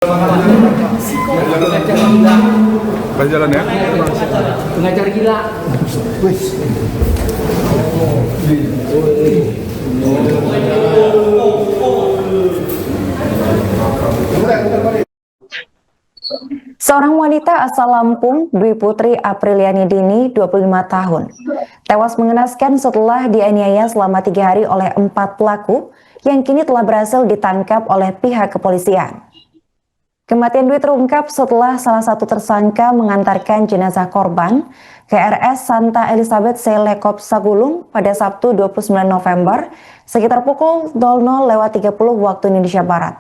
Pengacara gila. Masih jalan ya? Pengacara gila. Wes. Seorang wanita asal Lampung, Dwi Putri Apriliani Dini, 25 tahun, tewas mengenaskan setelah dianiaya selama 3 hari oleh 4 pelaku yang kini telah berhasil ditangkap oleh pihak kepolisian. Kematian Dwi terungkap setelah salah satu tersangka mengantarkan jenazah korban ke RS Santa Elizabeth Selekop Sagulung pada Sabtu 29 November sekitar pukul 00.30 waktu Indonesia Barat.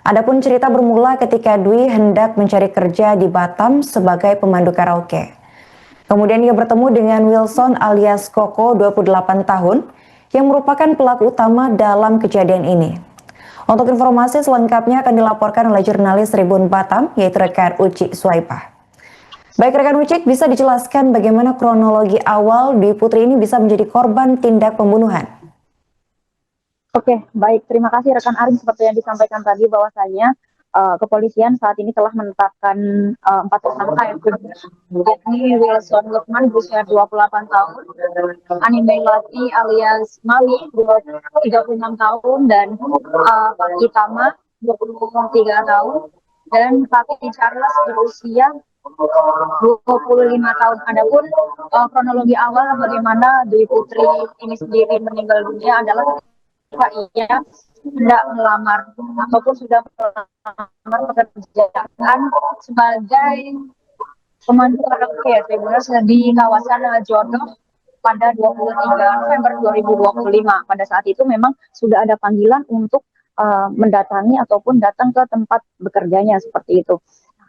Adapun cerita bermula ketika Dwi hendak mencari kerja di Batam sebagai pemandu karaoke. Kemudian ia bertemu dengan Wilson alias Koko 28 tahun yang merupakan pelaku utama dalam kejadian ini. Untuk informasi selengkapnya akan dilaporkan oleh jurnalis Tribun Batam, yaitu rekan Uci Suaipah. Baik rekan Uci, bisa dijelaskan bagaimana kronologi awal Dwi Putri ini bisa menjadi korban tindak pembunuhan? Oke, baik. Terima kasih rekan Arin. Seperti yang disampaikan tadi bahwasanya kepolisian saat ini telah menetapkan 4 tersangka yakni Wilson Lukman berusia 28 tahun, Ani Melati alias Mami 36 tahun, dan Fakih Tama 23 tahun, dan Fakih Charles berusia 25 tahun. Adapun kronologi awal bagaimana Dwi Putri ini sendiri meninggal dunia adalah ia hendak melamar ataupun sudah melamar pekerjaan sebagai pemandu karaoke di kawasan Jodoh pada 23 November 2025. Pada saat itu memang sudah ada panggilan untuk mendatangi ataupun datang ke tempat bekerjanya seperti itu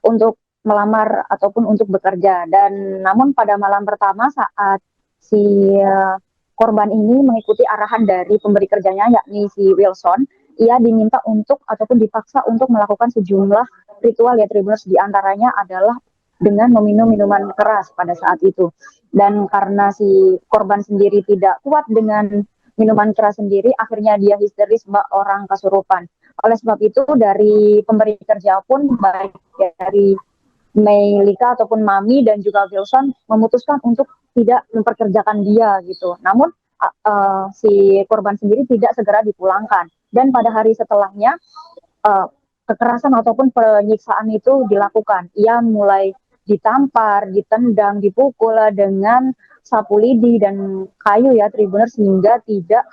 untuk melamar ataupun untuk bekerja. Dan namun pada malam pertama saat si korban ini mengikuti arahan dari pemberi kerjanya yakni si Wilson, ia diminta untuk ataupun dipaksa untuk melakukan sejumlah ritual ya Tribuners, diantaranya adalah dengan meminum minuman keras pada saat itu. Dan karena si korban sendiri tidak kuat dengan minuman keras sendiri, akhirnya dia histeris orang kesurupan. Oleh sebab itu dari pemberi kerja pun baik dari Meilika ataupun Mami dan juga Wilson memutuskan untuk tidak memperkerjakan dia gitu. Namun si korban sendiri tidak segera dipulangkan. Dan pada hari setelahnya kekerasan ataupun penyiksaan itu dilakukan. Ia mulai ditampar, ditendang, dipukul dengan sapu lidi dan kayu ya Tribuners, sehingga tidak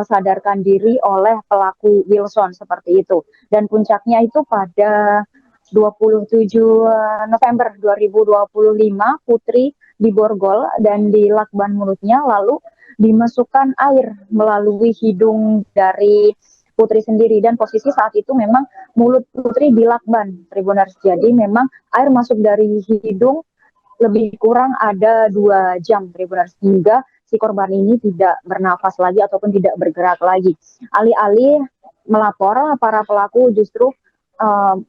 sadarkan diri oleh pelaku Wilson seperti itu. Dan puncaknya itu pada 27 November 2025, Putri diborgol dan dilakban mulutnya, lalu dimasukkan air melalui hidung dari Putri sendiri. Dan posisi saat itu memang mulut Putri dilakban, Tribuners. Jadi memang air masuk dari hidung lebih kurang ada 2 jam, Tribuners, hingga si korban ini tidak bernafas lagi ataupun tidak bergerak lagi. Alih-alih melapor, para pelaku justru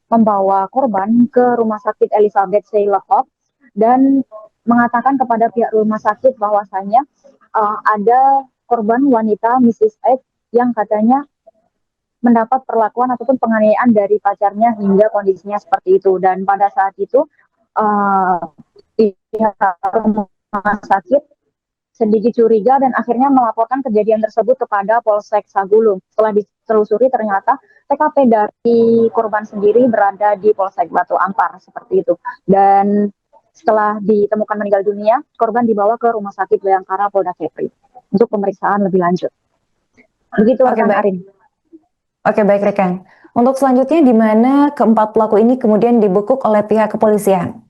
membawa korban ke Rumah Sakit Elizabeth Selekop dan mengatakan kepada pihak rumah sakit bahwasanya ada korban wanita Mrs. X yang katanya mendapat perlakuan ataupun penganiayaan dari pacarnya hingga kondisinya seperti itu. Dan pada saat itu pihak rumah sakit sedikit curiga dan akhirnya melaporkan kejadian tersebut kepada Polsek Sagulung. Setelah ditelusuri ternyata TKP dari korban sendiri berada di Polsek Batu Ampar seperti itu. Dan setelah ditemukan meninggal dunia, korban dibawa ke Rumah Sakit Bayangkara Polda Kepri untuk pemeriksaan lebih lanjut. Begitu rekan Arin. Oke, baik rekan. Untuk selanjutnya, di mana keempat pelaku ini kemudian dibekuk oleh pihak kepolisian?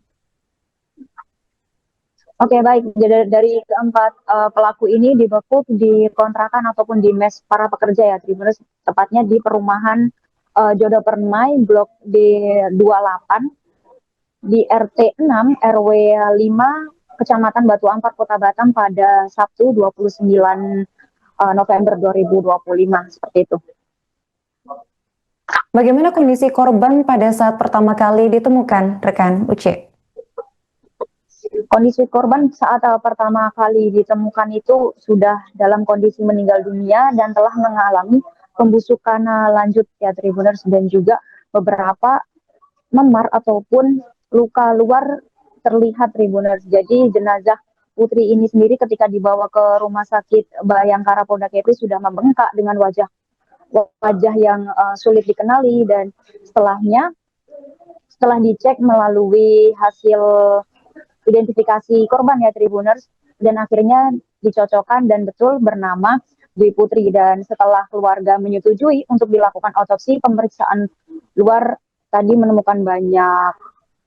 Oke, baik. Jadi dari keempat pelaku ini dibekuk di kontrakan ataupun di mes para pekerja ya Tribuners, tepatnya di perumahan Jodoh Permai Blok D28 di RT 6 RW 5 Kecamatan Batu Ampar Kota Batam pada Sabtu 29 November 2025 seperti itu. Bagaimana kondisi korban pada saat pertama kali ditemukan, rekan Uci? Kondisi korban saat pertama kali ditemukan itu sudah dalam kondisi meninggal dunia dan telah mengalami pembusukan lanjut ya Tribuners, dan juga beberapa memar ataupun luka luar terlihat Tribuners. Jadi jenazah Putri ini sendiri ketika dibawa ke rumah sakit Bayangkara Polda Kepri sudah membengkak dengan wajah yang sulit dikenali, dan setelah dicek melalui hasil identifikasi korban ya Tribuners, dan akhirnya dicocokkan dan betul bernama Dwi Putri. Dan setelah keluarga menyetujui untuk dilakukan otopsi, pemeriksaan luar tadi menemukan banyak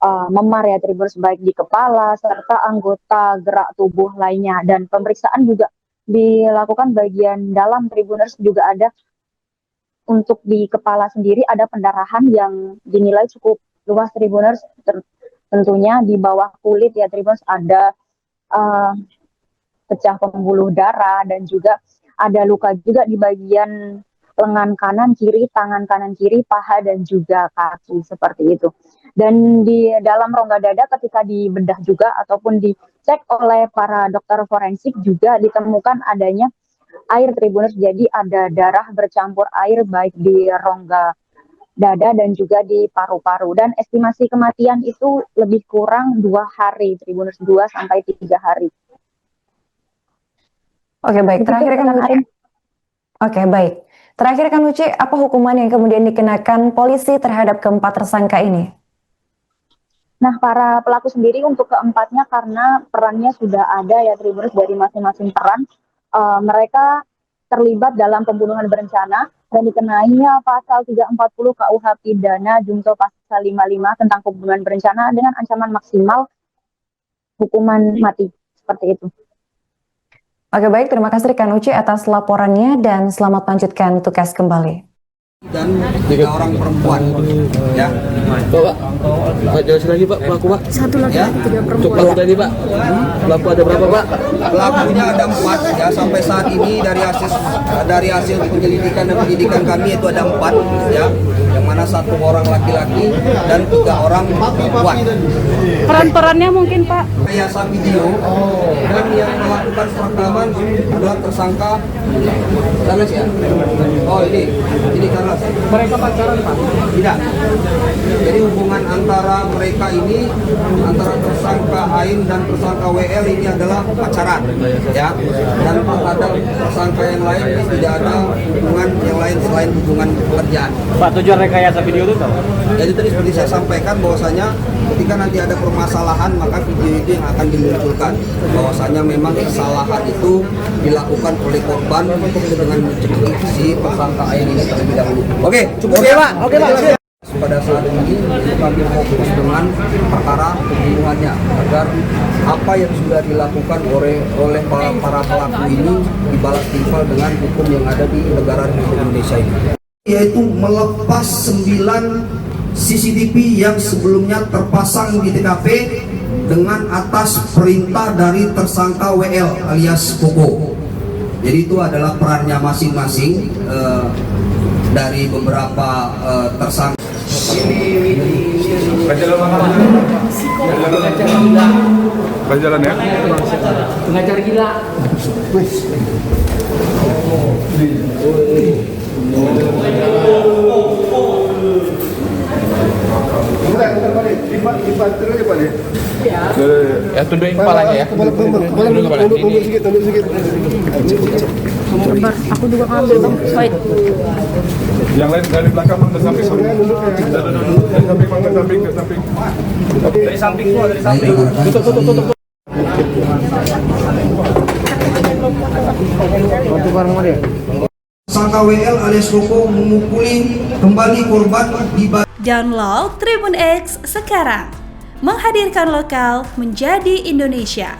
memar ya Tribuners, baik di kepala serta anggota gerak tubuh lainnya, dan pemeriksaan juga dilakukan bagian dalam Tribuners, juga ada untuk di kepala sendiri ada pendarahan yang dinilai cukup luas Tribuners. Tentunya di bawah kulit ya Tribuners ada pecah pembuluh darah, dan juga ada luka juga di bagian lengan kanan kiri, tangan kanan kiri, paha, dan juga kaki seperti itu. Dan di dalam rongga dada ketika dibedah juga ataupun dicek oleh para dokter forensik juga ditemukan adanya air Tribuners. Jadi ada darah bercampur air baik di rongga dada dan juga di paru-paru, dan estimasi kematian itu lebih kurang 2 hari Tribuners, 2 sampai 3 hari. Oke, baik. Terakhir kan Uci. Oke, baik. Terakhir kan Uci, apa hukuman yang kemudian dikenakan polisi terhadap keempat tersangka ini? Nah, para pelaku sendiri untuk keempatnya karena perannya sudah ada ya Tribuners dari masing-masing peran, mereka terlibat dalam pembunuhan berencana dan dikenainya pasal 340 KUH pidana junto pasal 55 tentang pembunuhan berencana dengan ancaman maksimal hukuman mati seperti itu. Oke, baik. Terima kasih rekan Uci atas laporannya dan selamat lanjutkan tugas kembali. Dan 3 orang perempuan, ya. Pak, jelas lagi Pak, pelaku Pak. 1 laki-laki, 3 perempuan. Untuk pelaku tadi Pak, pelaku ada berapa Pak? Pelakunya ada 4 ya, sampai saat ini dari hasil penyelidikan dan penyidikan kami itu ada 4 ya, yang mana 1 orang laki-laki dan 3 orang perempuan. Peran-perannya mungkin Pak? Rekayasa video dan yang melakukan perekaman adalah tersangka Carles ya. Oh ini Carles. Mereka pacaran Pak? Tidak. Jadi hubungan antara mereka ini, antara tersangka Ain dan tersangka WL ini adalah pacaran, ya. Dan terhadap tersangka yang lain ini tidak ada hubungan yang lain selain hubungan pekerjaan. Pak, tujuan rekayasa video itu tahu? Jadi tadi seperti saya sampaikan bahwasanya ketika nanti ada permasalahan maka video itu yang akan dimunculkan. Bahwasanya memang kesalahan itu dilakukan oleh korban dengan mencekik si tersangka Ain ini terlebih dahulu. Oke, cukup ya Pak. Oke Pak. Pada saat ini kami fokus dengan perkara pembunuhannya agar apa yang sudah dilakukan oleh para pelaku ini dibalas timpal dengan hukum yang ada di negara Republik Indonesia ini. Yaitu melepas 9 CCTV yang sebelumnya terpasang di TKP dengan atas perintah dari tersangka WL alias Koko. Jadi itu adalah perannya masing-masing dari beberapa tersangka. Pengacara ya? Pengacara gila. Ya, tundukin kepalanya ya. Tunduk kepala. Aku juga ngambil Bang. Wait. Yang lain dari belakang ke samping. Dari samping ke samping. Dari samping semua, dari samping. Tutup. Tersangka WL alias Koko memukuli kembali korban di Download Tribun X sekarang. Menghadirkan lokal menjadi Indonesia.